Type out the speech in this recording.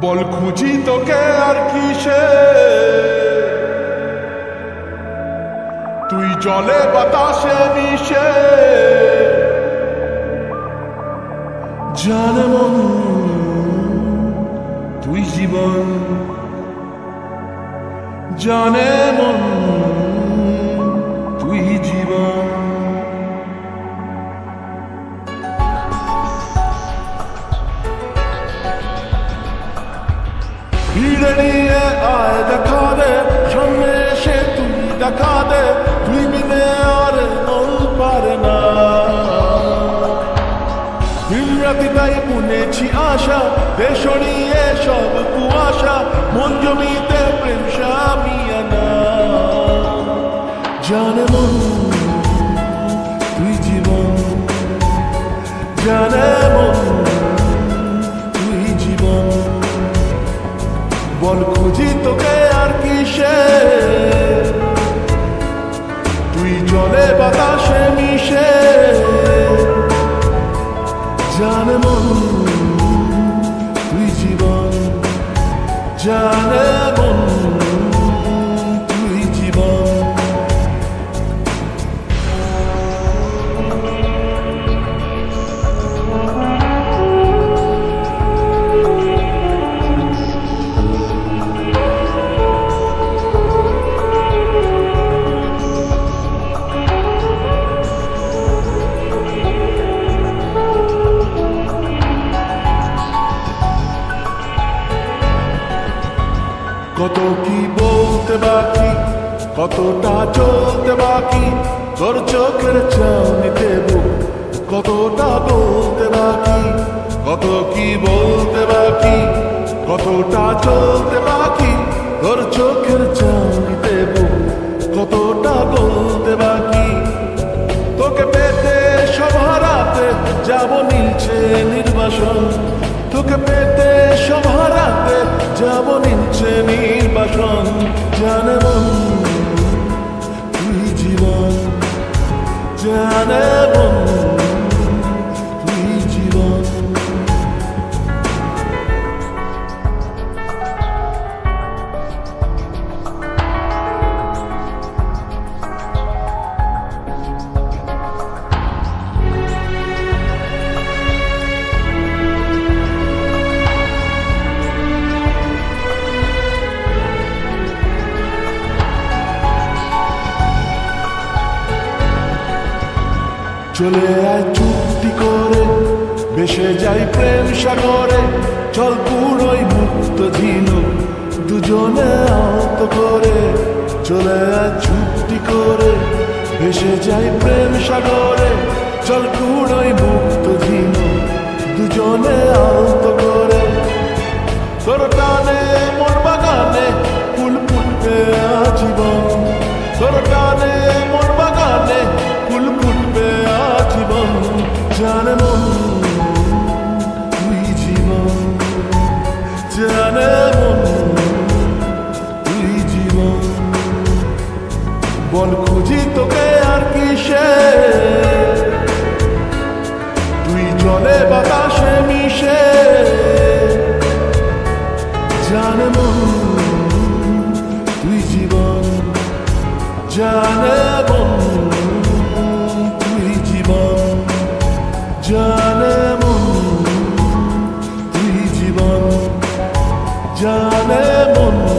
বল খুঁজি তোকে আর কিসে, তুই জলে বাতাসে মিশে। জানে মন তুই জীবন, জানে মন তুই জীবন। ভিড়ে নিয়ে আয় দেখা দে, সামনে এসে তুই দেখা দে, তুই বিনে আর মন পারে না। দিনরাতি তাই বুনেছি আশা, দেশ নিয়ে সব কুয়াশা, মন জমিতে প্রেম শামিয়ানা। জানে মন তুই জীবন, জানে মন তুই জীবন। বল খুঁজি তোকে আর কিসে, তুই জলে বাতাসে মিশে। জানে মন তুই জীবন, জানে মন তুই জীবন। কত কি বলতে বাকি, কতটা চলতে বাকি, তোর চোখের চাউনিতে বুক কতটা বলতে বাকি। কত কি বলতে বাকি, কতটা চলতে বাকি, তোর চোখের চাউনিতে বুক কতটা বলতে বাকি। তোকে পেতে সব হারাতে যাব নিচে নির্বাসন, তোকে পেতে সব হারাতে যাব নিচে নির্বাসন। জানে মন তুই জীবন, জানে মন তুই জীবন। চলে আয় চুক্তি করে, ভেসে যাই প্রেম সাগরে, চল পুরোই মুক্ত ঝিনুক দুজনে আহত করে। চলে আয় চুক্তি করে, ভেসে যাই প্রেম সাগরে, চল পুরোই মুক্ত ঝিনুক দুজনে আহত করে। তোর টানে মোর বাগানে ফুল ফুটবে আজীবন, তোর টানে মোর বাগানে ফুল ফুটবে আজীবন। জানে মন তুই জীবন, জানে মন তুই জীবন। বল খুঁজি তোকে আর কিসে, তুই জলে বাতাসে মিশে। জানে মন তুই জীবন, জানে মন তুই জীবন, জানে মন তুই জীবন, জানে মন।